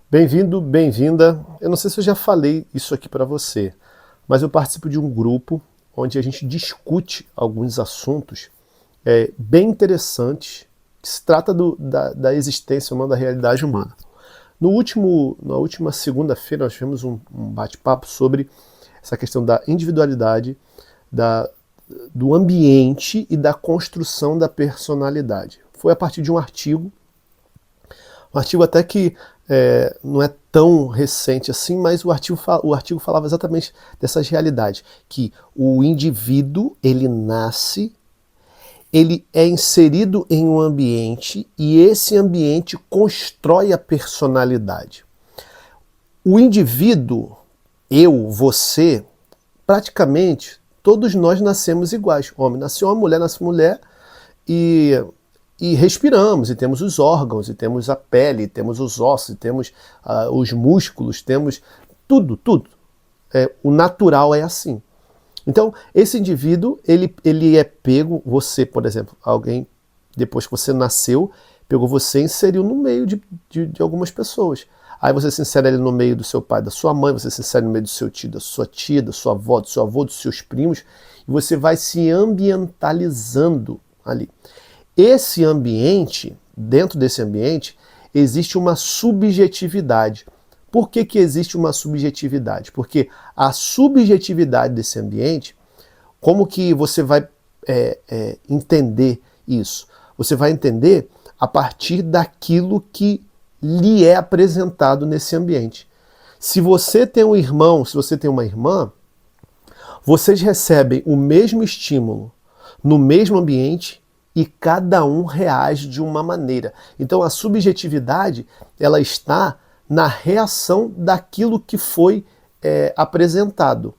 Bem-vindo, bem-vinda. Eu não sei se eu já falei isso aqui para você, mas eu participo de um grupo onde a gente discute alguns assuntos bem interessantes que se trata da existência humana, da realidade humana. Na última segunda-feira nós tivemos um bate-papo sobre essa questão da individualidade, da, do ambiente e da construção da personalidade. Foi a partir de um artigo até que não é tão recente assim, mas o artigo falava exatamente dessas realidades, que o indivíduo, ele nasce, ele é inserido em um ambiente e esse ambiente constrói a personalidade. O indivíduo, eu, você, praticamente todos nós nascemos iguais. O homem nasce homem, mulher nasce mulher e respiramos, e temos os órgãos, e temos a pele, e temos os ossos, e temos os músculos, temos tudo. O natural é assim. Então, esse indivíduo, ele é pego, você, por exemplo, alguém, depois que você nasceu, pegou você e inseriu no meio de algumas pessoas. Aí você se insere ali no meio do seu pai, da sua mãe, você se insere no meio do seu tio, da sua tia, da sua avó, do seu avô, dos seus primos, e você vai se ambientalizando ali. Esse ambiente, dentro desse ambiente, existe uma subjetividade. Por que existe uma subjetividade? Porque a subjetividade desse ambiente, como que você vai entender isso? Você vai entender a partir daquilo que lhe é apresentado nesse ambiente. Se você tem um irmão, se você tem uma irmã, vocês recebem o mesmo estímulo no mesmo ambiente e cada um reage de uma maneira. Então a subjetividade, ela está na reação daquilo que foi apresentado.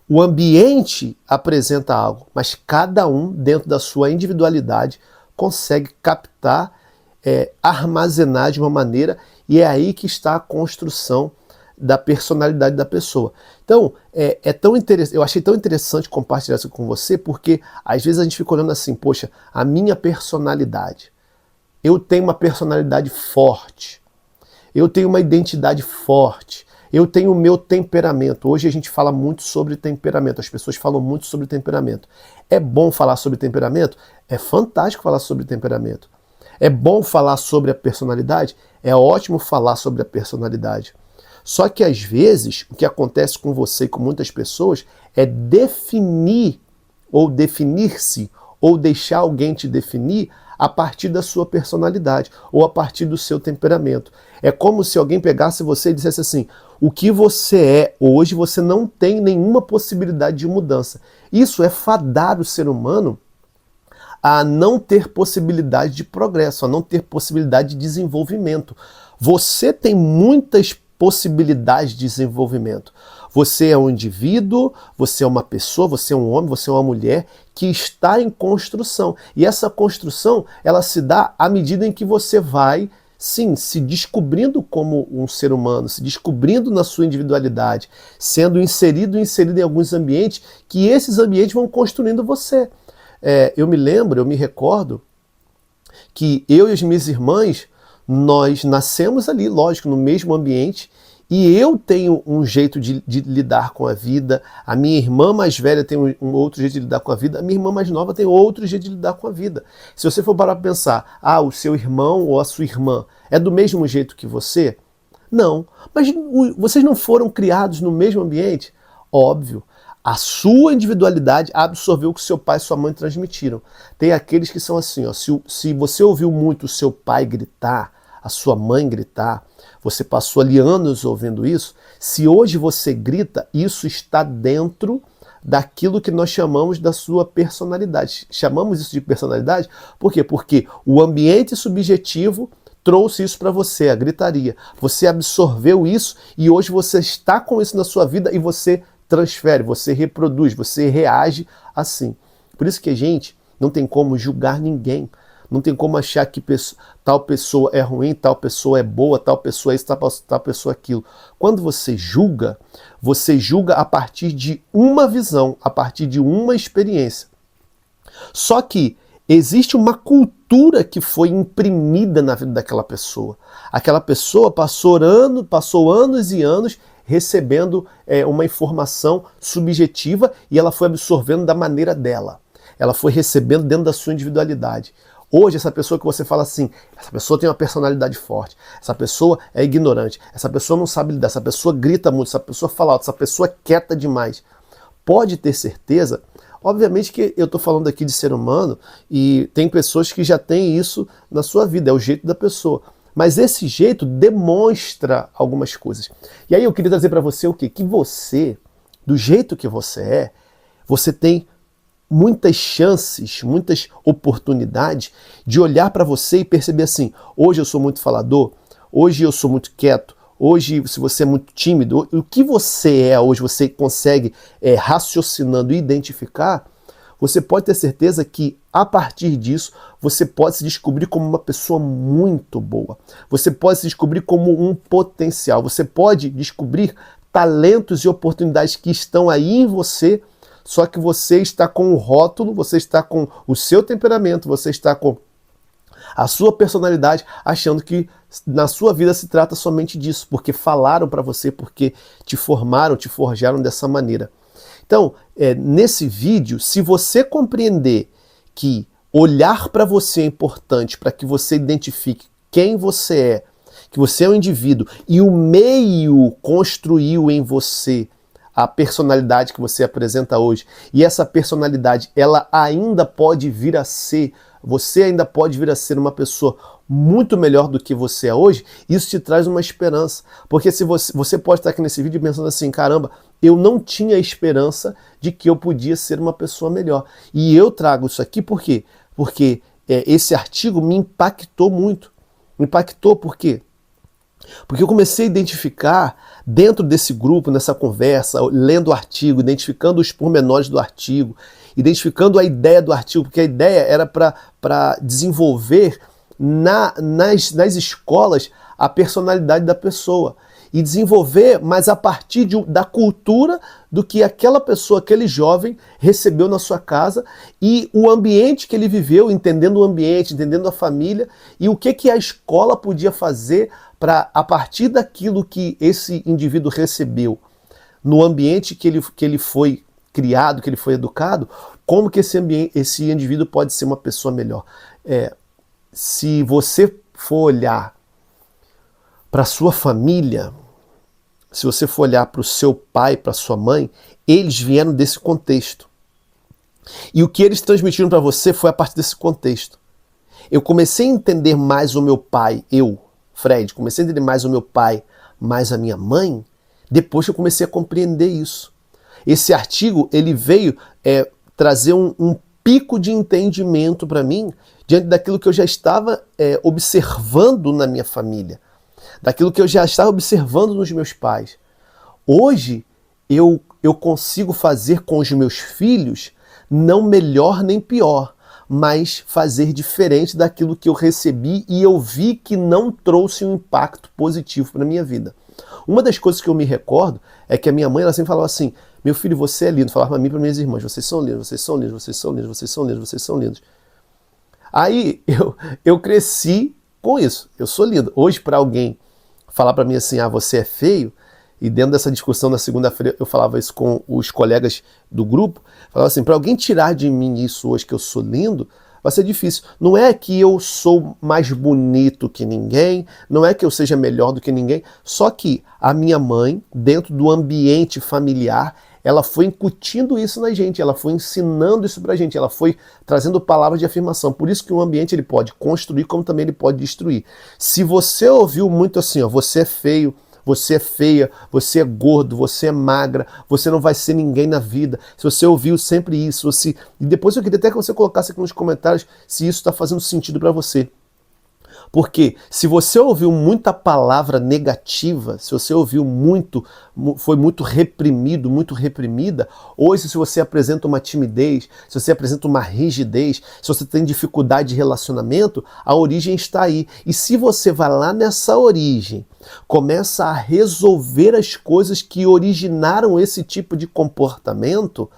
O ambiente apresenta algo, mas cada um, dentro da sua individualidade, consegue captar, armazenar de uma maneira, e é aí que está a construção da personalidade da pessoa. Então, eu achei tão interessante compartilhar isso com você, porque às vezes a gente fica olhando assim, poxa, a minha personalidade. Eu tenho uma personalidade forte. Eu tenho uma identidade forte. Eu tenho o meu temperamento. Hoje a gente fala muito sobre temperamento. As pessoas falam muito sobre temperamento. É bom falar sobre temperamento? É fantástico falar sobre temperamento. É bom falar sobre a personalidade? É ótimo falar sobre a personalidade. Só que às vezes o que acontece com você e com muitas pessoas é definir ou definir-se ou deixar alguém te definir a partir da sua personalidade ou a partir do seu temperamento. É como se alguém pegasse você e dissesse assim, o que você é hoje você não tem nenhuma possibilidade de mudança. Isso é fadar o ser humano a não ter possibilidade de progresso, a não ter possibilidade de desenvolvimento. Você tem muitas possibilidades de desenvolvimento. Você é um indivíduo, você é uma pessoa, você é um homem, você é uma mulher que está em construção. E essa construção, ela se dá à medida em que você vai, sim, se descobrindo como um ser humano, se descobrindo na sua individualidade, sendo inserido em alguns ambientes, que esses ambientes vão construindo você. Eu me recordo que eu e as minhas irmãs, nós nascemos ali, lógico, no mesmo ambiente, e eu tenho um jeito de lidar com a vida, a minha irmã mais velha tem um outro jeito de lidar com a vida, a minha irmã mais nova tem outro jeito de lidar com a vida. Se você for parar para pensar, o seu irmão ou a sua irmã é do mesmo jeito que você? Não. Mas vocês não foram criados no mesmo ambiente? Óbvio. A sua individualidade absorveu o que seu pai e sua mãe transmitiram. Tem aqueles que são assim, ó, se você ouviu muito o seu pai gritar, a sua mãe gritar, você passou ali anos ouvindo isso, se hoje você grita, isso está dentro daquilo que nós chamamos da sua personalidade. Chamamos isso de personalidade, por quê? Porque o ambiente subjetivo trouxe isso para você, a gritaria. Você absorveu isso e hoje você está com isso na sua vida e você transfere, você reproduz, você reage assim. Por isso que a gente não tem como julgar ninguém, não tem como achar que tal pessoa é ruim, tal pessoa é boa, tal pessoa é isso, tal pessoa é aquilo. Quando você julga a partir de uma visão, a partir de uma experiência. Só que existe uma cultura que foi imprimida na vida daquela pessoa. Aquela pessoa passou anos e anos recebendo uma informação subjetiva e ela foi absorvendo da maneira dela. Ela foi recebendo dentro da sua individualidade. Hoje, essa pessoa que você fala assim, essa pessoa tem uma personalidade forte, essa pessoa é ignorante, essa pessoa não sabe lidar, essa pessoa grita muito, essa pessoa fala alto, essa pessoa é quieta demais. Pode ter certeza, obviamente que eu estou falando aqui de ser humano e tem pessoas que já têm isso na sua vida, é o jeito da pessoa. Mas esse jeito demonstra algumas coisas. E aí eu queria trazer para você o quê? Que você, do jeito que você tem muitas chances, muitas oportunidades de olhar para você e perceber assim, hoje eu sou muito falador, hoje eu sou muito quieto, hoje se você é muito tímido, o que você é hoje, você consegue raciocinando e identificar, você pode ter certeza que a partir disso você pode se descobrir como uma pessoa muito boa, você pode se descobrir como um potencial, você pode descobrir talentos e oportunidades que estão aí em você. Só que você está com o rótulo, você está com o seu temperamento, você está com a sua personalidade, achando que na sua vida se trata somente disso, porque falaram para você, porque te formaram, te forjaram dessa maneira. Então, nesse vídeo, se você compreender que olhar para você é importante, para que você identifique quem você é, que você é um indivíduo e o meio construiu em você a personalidade que você apresenta hoje, e essa personalidade, ela ainda pode vir a ser, você ainda pode vir a ser uma pessoa muito melhor do que você é hoje, isso te traz uma esperança, porque se você pode estar aqui nesse vídeo pensando assim, caramba, eu não tinha esperança de que eu podia ser uma pessoa melhor, e eu trago isso aqui por quê? Porque esse artigo me impactou muito, por quê? Porque eu comecei a identificar dentro desse grupo, nessa conversa, lendo o artigo, identificando os pormenores do artigo, identificando a ideia do artigo, porque a ideia era para desenvolver nas escolas a personalidade da pessoa e desenvolver, mas a partir da cultura do que aquela pessoa, aquele jovem recebeu na sua casa e o ambiente que ele viveu, entendendo o ambiente, entendendo a família e o que a escola podia fazer para, a partir daquilo que esse indivíduo recebeu, no ambiente que ele foi criado, que ele foi educado, como que esse indivíduo pode ser uma pessoa melhor. Se você for olhar para a sua família, se você for olhar para o seu pai, para a sua mãe, eles vieram desse contexto. E o que eles transmitiram para você foi a partir desse contexto. Eu comecei a entender mais o meu pai, Fred, comecei a entender mais o meu pai, mais a minha mãe, depois que eu comecei a compreender isso. Esse artigo, ele veio trazer um pico de entendimento para mim, diante daquilo que eu já estava observando na minha família, daquilo que eu já estava observando nos meus pais. Hoje, eu consigo fazer com os meus filhos, não melhor nem pior, mas fazer diferente daquilo que eu recebi e eu vi que não trouxe um impacto positivo para a minha vida. Uma das coisas que eu me recordo é que a minha mãe, ela sempre falava assim, meu filho, você é lindo, falava para mim e para minhas irmãs, vocês são lindos, vocês são lindos, vocês são lindos, vocês são lindos, vocês são lindos. Aí eu cresci com isso, eu sou lindo. Hoje, para alguém falar para mim assim, você é feio, e dentro dessa discussão na segunda-feira eu falava isso com os colegas do grupo, falava assim, para alguém tirar de mim isso hoje que eu sou lindo, vai ser difícil. Não é que eu sou mais bonito que ninguém, não é que eu seja melhor do que ninguém, só que a minha mãe, dentro do ambiente familiar, ela foi incutindo isso na gente, ela foi ensinando isso pra gente, ela foi trazendo palavras de afirmação. Por isso que o ambiente ele pode construir, como também ele pode destruir. Se você ouviu muito assim, você é feio, você é feia, você é gordo, você é magra, você não vai ser ninguém na vida. Se você ouviu sempre isso, e depois eu queria até que você colocasse aqui nos comentários se isso está fazendo sentido para você. Porque se você ouviu muita palavra negativa, se você ouviu muito, foi muito reprimido, muito reprimida, hoje se você apresenta uma timidez, se você apresenta uma rigidez, se você tem dificuldade de relacionamento, a origem está aí. E se você vai lá nessa origem, começa a resolver as coisas que originaram esse tipo de comportamento,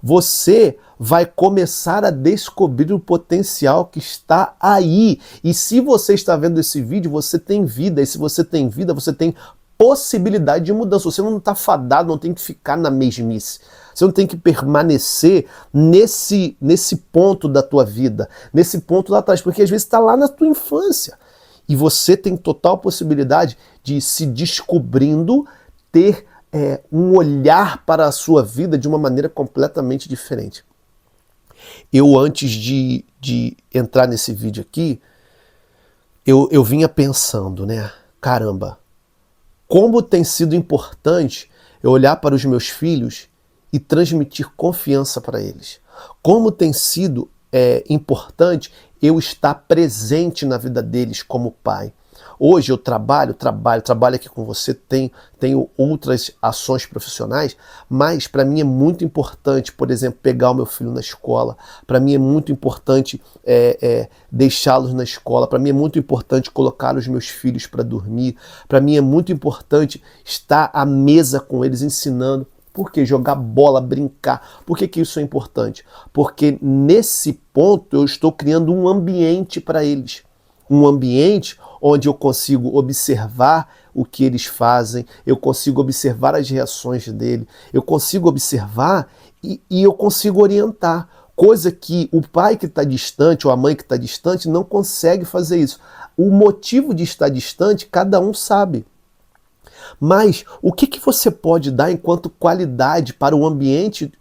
você vai começar a descobrir o potencial que está aí. E se você está vendo esse vídeo, você tem vida. E se você tem vida, você tem possibilidade de mudança. Você não está fadado, não tem que ficar na mesmice. Você não tem que permanecer nesse ponto da tua vida, nesse ponto lá atrás, porque às vezes está lá na tua infância. E você tem total possibilidade de se descobrindo, ter um olhar para a sua vida de uma maneira completamente diferente. Eu, antes de entrar nesse vídeo aqui, eu vinha pensando, né? Caramba, como tem sido importante eu olhar para os meus filhos e transmitir confiança para eles. Como tem sido importante eu estar presente na vida deles como pai. Hoje eu trabalho aqui com você, tenho outras ações profissionais, mas para mim é muito importante, por exemplo, pegar o meu filho na escola. Para mim é muito importante deixá-los na escola. Para mim é muito importante colocar os meus filhos para dormir. Para mim é muito importante estar à mesa com eles ensinando. Por quê? Jogar bola, brincar. Por que isso é importante? Porque nesse ponto eu estou criando um ambiente para eles. Um ambiente onde eu consigo observar o que eles fazem, eu consigo observar as reações dele, eu consigo observar e eu consigo orientar. Coisa que o pai que está distante ou a mãe que está distante não consegue fazer isso. O motivo de estar distante, cada um sabe. Mas o que você pode dar enquanto qualidade para o ambiente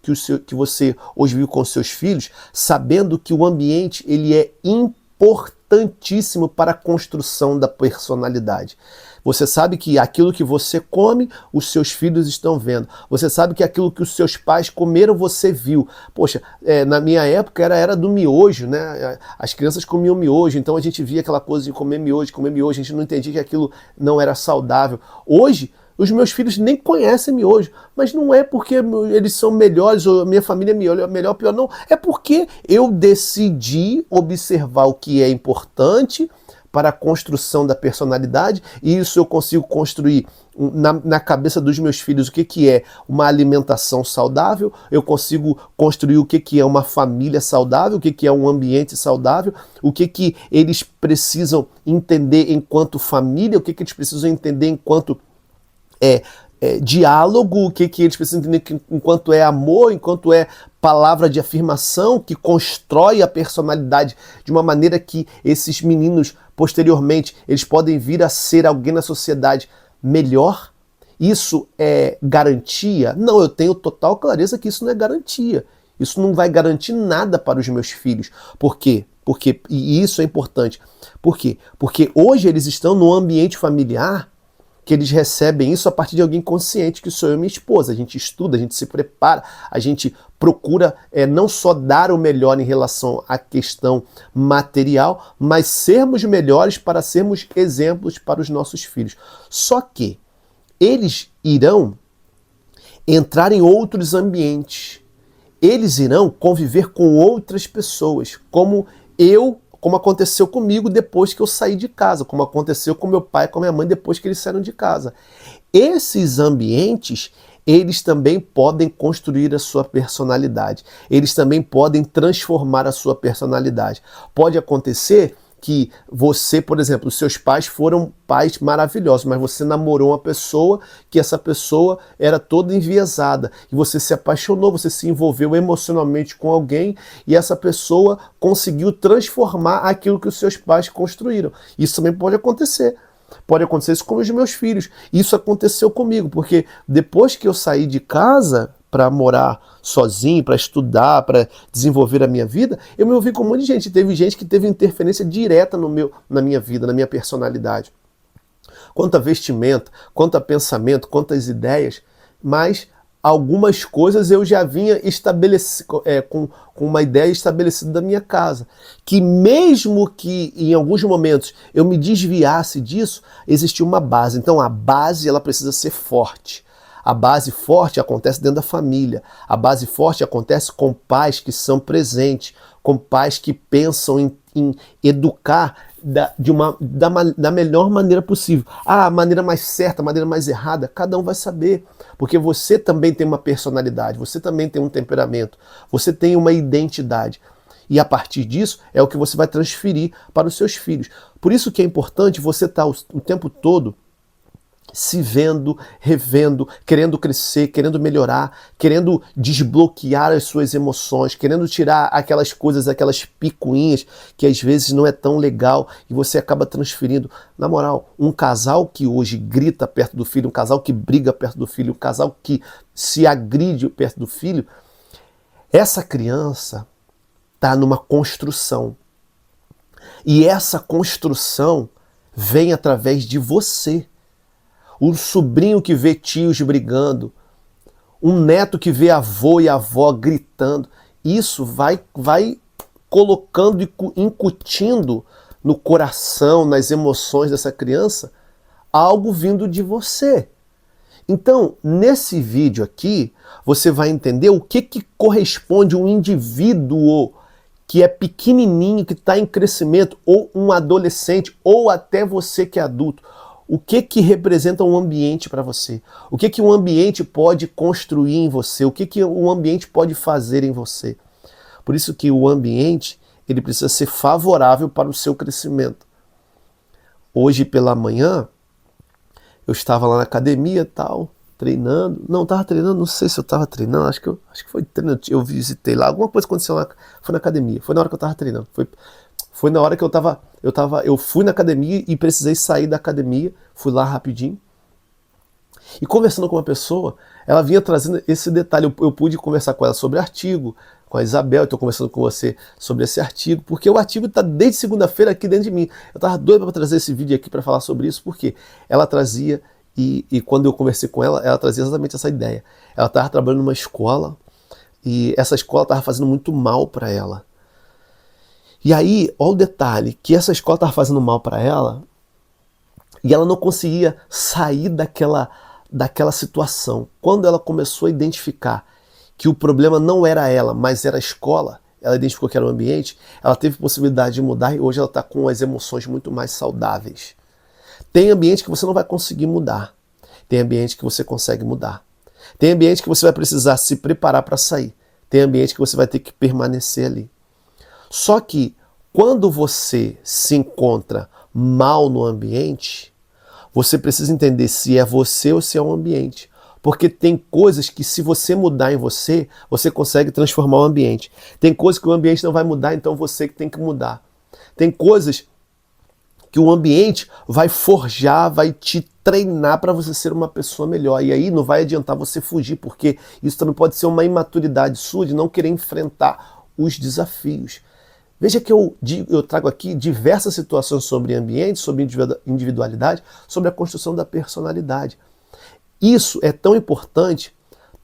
que você hoje viu com seus filhos, sabendo que o ambiente ele é importantíssimo para a construção da personalidade? Você sabe que aquilo que você come, os seus filhos estão vendo. Você sabe que aquilo que os seus pais comeram, você viu. Poxa, na minha época era do miojo, né? As crianças comiam miojo, então a gente via aquela coisa de comer miojo, a gente não entendia que aquilo não era saudável. Hoje, os meus filhos nem conhecem miojo, mas não é porque eles são melhores ou minha família é melhor ou pior, não. É porque eu decidi observar o que é importante para a construção da personalidade, e isso eu consigo construir na cabeça dos meus filhos o que é uma alimentação saudável, eu consigo construir o que é uma família saudável, o que é um ambiente saudável, o que eles precisam entender enquanto família, o que eles precisam entender enquanto diálogo, o que eles precisam entender enquanto é amor, enquanto é palavra de afirmação que constrói a personalidade de uma maneira que esses meninos posteriormente eles podem vir a ser alguém na sociedade melhor. Isso é garantia? Não, eu tenho total clareza que isso não é garantia. Isso não vai garantir nada para os meus filhos. Por quê? E isso é importante. Por quê? Porque hoje eles estão no ambiente familiar que eles recebem isso a partir de alguém consciente, que sou eu e minha esposa. A gente estuda, a gente se prepara, a gente procura não só dar o melhor em relação à questão material, mas sermos melhores para sermos exemplos para os nossos filhos. Só que eles irão entrar em outros ambientes. Eles irão conviver com outras pessoas, como aconteceu comigo depois que eu saí de casa, como aconteceu com meu pai e com minha mãe depois que eles saíram de casa. Esses ambientes, eles também podem construir a sua personalidade. Eles também podem transformar a sua personalidade. Pode acontecer que você, por exemplo, os seus pais foram pais maravilhosos, mas você namorou uma pessoa que essa pessoa era toda enviesada, e você se apaixonou, você se envolveu emocionalmente com alguém, e essa pessoa conseguiu transformar aquilo que os seus pais construíram. Isso também pode acontecer. Pode acontecer isso com os meus filhos. Isso aconteceu comigo, porque depois que eu saí de casa para morar sozinho, para estudar, para desenvolver a minha vida, eu me ouvi com um monte de gente. Teve gente que teve interferência direta na minha vida, na minha personalidade. Quanto a vestimenta, quanto a pensamento, quantas ideias, mas algumas coisas eu já vinha com uma ideia estabelecida da minha casa. Que mesmo que em alguns momentos eu me desviasse disso, existia uma base. Então a base ela precisa ser forte. A base forte acontece dentro da família. A base forte acontece com pais que são presentes, com pais que pensam em educar da melhor maneira possível. A maneira mais certa, a maneira mais errada, cada um vai saber. Porque você também tem uma personalidade, você também tem um temperamento, você tem uma identidade. E a partir disso é o que você vai transferir para os seus filhos. Por isso que é importante você estar o tempo todo se vendo, revendo, querendo crescer, querendo melhorar, querendo desbloquear as suas emoções, querendo tirar aquelas coisas, aquelas picuinhas que às vezes não é tão legal e você acaba transferindo. Na moral, um casal que hoje grita perto do filho, um casal que briga perto do filho, um casal que se agride perto do filho, essa criança está numa construção. E essa construção vem através de você. Um sobrinho que vê tios brigando, um neto que vê avô e avó gritando, isso vai colocando e incutindo no coração, nas emoções dessa criança, algo vindo de você. Então, nesse vídeo aqui, você vai entender o que corresponde a um indivíduo que é pequenininho, que está em crescimento, ou um adolescente, ou até você que é adulto. O que representa um ambiente para você? O que um ambiente pode construir em você? O que um ambiente pode fazer em você? Por isso que o ambiente ele precisa ser favorável para o seu crescimento. Hoje pela manhã, eu estava lá na academia tal, treinando. Não, estava treinando, não sei se eu estava treinando, acho que foi treinando. Eu visitei lá, alguma coisa aconteceu lá, foi na academia, foi na hora que eu estava treinando. Foi na hora que eu fui na academia e precisei sair da academia, fui lá rapidinho. E conversando com uma pessoa, ela vinha trazendo esse detalhe, eu pude conversar com ela sobre artigo, com a Isabel, eu estou conversando com você sobre esse artigo, porque o artigo está desde segunda-feira aqui dentro de mim. Eu estava doido para trazer esse vídeo aqui para falar sobre isso, porque ela trazia, e quando eu conversei com ela, ela trazia exatamente essa ideia. Ela estava trabalhando numa escola, e essa escola estava fazendo muito mal para ela. E aí, olha o detalhe, que essa escola estava fazendo mal para ela e ela não conseguia sair daquela situação. Quando ela começou a identificar que o problema não era ela, mas era a escola, ela identificou que era o ambiente, ela teve possibilidade de mudar e hoje ela está com as emoções muito mais saudáveis. Tem ambiente que você não vai conseguir mudar, tem ambiente que você consegue mudar. Tem ambiente que você vai precisar se preparar para sair, tem ambiente que você vai ter que permanecer ali. Só que quando você se encontra mal no ambiente, você precisa entender se é você ou se é o ambiente. Porque tem coisas que se você mudar em você, você consegue transformar o ambiente. Tem coisas que o ambiente não vai mudar, então você que tem que mudar. Tem coisas que o ambiente vai forjar, vai te treinar para você ser uma pessoa melhor. E aí não vai adiantar você fugir, porque isso também pode ser uma imaturidade sua de não querer enfrentar os desafios. Veja que eu trago aqui diversas situações sobre ambiente, sobre individualidade, sobre a construção da personalidade. Isso é tão importante,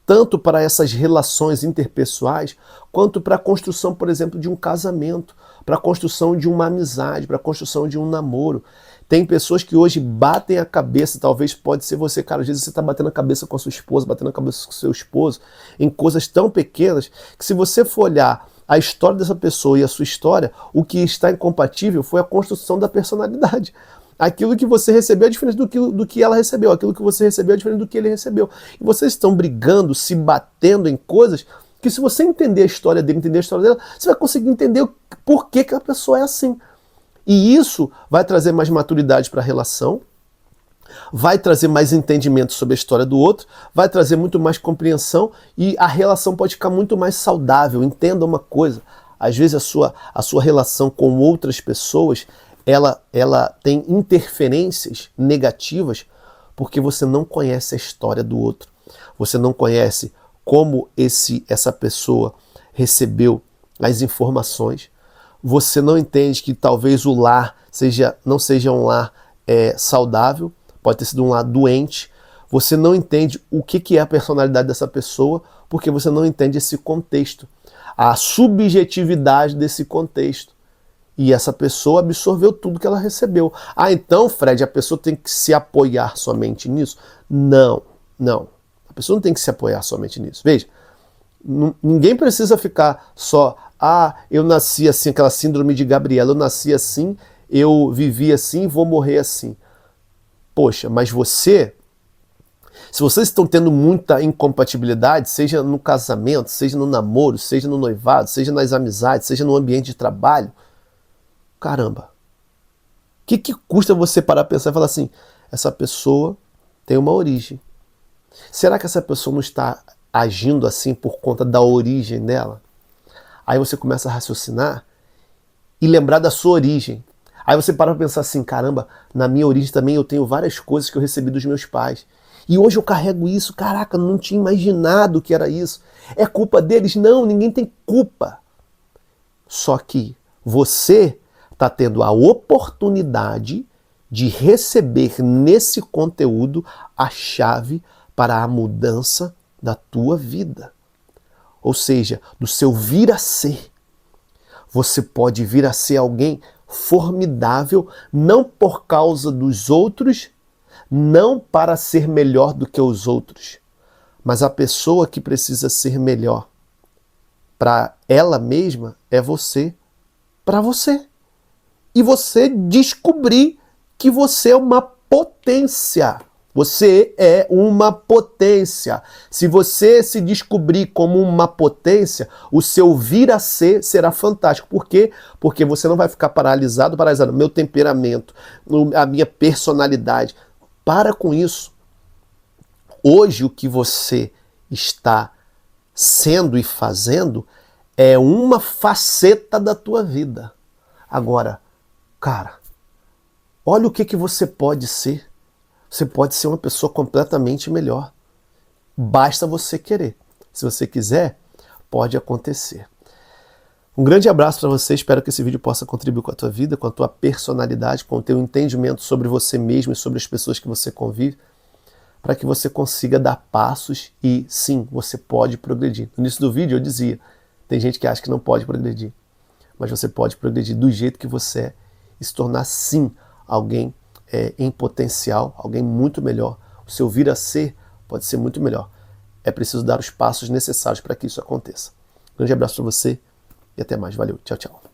tanto para essas relações interpessoais, quanto para a construção, por exemplo, de um casamento, para a construção de uma amizade, para a construção de um namoro. Tem pessoas que hoje batem a cabeça, talvez pode ser você, cara, às vezes você está batendo a cabeça com a sua esposa, batendo a cabeça com o seu esposo, em coisas tão pequenas, que se você for olhar a história dessa pessoa e a sua história, o que está incompatível foi a construção da personalidade. Aquilo que você recebeu é diferente do que ela recebeu, aquilo que você recebeu é diferente do que ele recebeu. E vocês estão brigando, se batendo em coisas que se você entender a história dele, entender a história dela, você vai conseguir entender por que a pessoa é assim. E isso vai trazer mais maturidade para a relação, vai trazer mais entendimento sobre a história do outro, vai trazer muito mais compreensão e a relação pode ficar muito mais saudável. Entenda uma coisa, às vezes a sua relação com outras pessoas, ela tem interferências negativas porque você não conhece a história do outro. Você não conhece como essa pessoa recebeu as informações. Você não entende que talvez o lar não seja um lar saudável, pode ter sido um lar doente. Você não entende o que é a personalidade dessa pessoa porque você não entende esse contexto, a subjetividade desse contexto. E essa pessoa absorveu tudo que ela recebeu. Ah, então, Fred, a pessoa tem que se apoiar somente nisso? Não. A pessoa não tem que se apoiar somente nisso. Veja, ninguém precisa ficar só, eu nasci assim, aquela síndrome de Gabriela, eu nasci assim, eu vivi assim, vou morrer assim. Poxa, mas se vocês estão tendo muita incompatibilidade, seja no casamento, seja no namoro, seja no noivado, seja nas amizades, seja no ambiente de trabalho, caramba, o que custa você parar pra pensar e falar assim, essa pessoa tem uma origem. Será que essa pessoa não está agindo assim por conta da origem dela? Aí você começa a raciocinar e lembrar da sua origem. Aí você para pra pensar assim, caramba, na minha origem também eu tenho várias coisas que eu recebi dos meus pais. E hoje eu carrego isso, caraca, não tinha imaginado que era isso. É culpa deles? Não, ninguém tem culpa. Só que você está tendo a oportunidade de receber nesse conteúdo a chave para a mudança da tua vida. Ou seja, do seu vir a ser. Você pode vir a ser alguém formidável, não por causa dos outros, não para ser melhor do que os outros, mas a pessoa que precisa ser melhor para ela mesma é você, para você. E você descobrir que você é uma potência. Você é uma potência. Se você se descobrir como uma potência, o seu vir a ser será fantástico. Por quê? Porque você não vai ficar paralisado. Meu temperamento, a minha personalidade. Para com isso. Hoje o que você está sendo e fazendo é uma faceta da tua vida. Agora, cara, olha o que você pode ser. Você pode ser uma pessoa completamente melhor. Basta você querer. Se você quiser, pode acontecer. Um grande abraço para você, espero que esse vídeo possa contribuir com a tua vida, com a tua personalidade, com o teu entendimento sobre você mesmo e sobre as pessoas que você convive, para que você consiga dar passos e, sim, você pode progredir. No início do vídeo eu dizia, tem gente que acha que não pode progredir, mas você pode progredir do jeito que você é e se tornar, sim, alguém em potencial, alguém muito melhor. O seu vir a ser pode ser muito melhor. É preciso dar os passos necessários para que isso aconteça. Um grande abraço para você e até mais. Valeu. Tchau, tchau.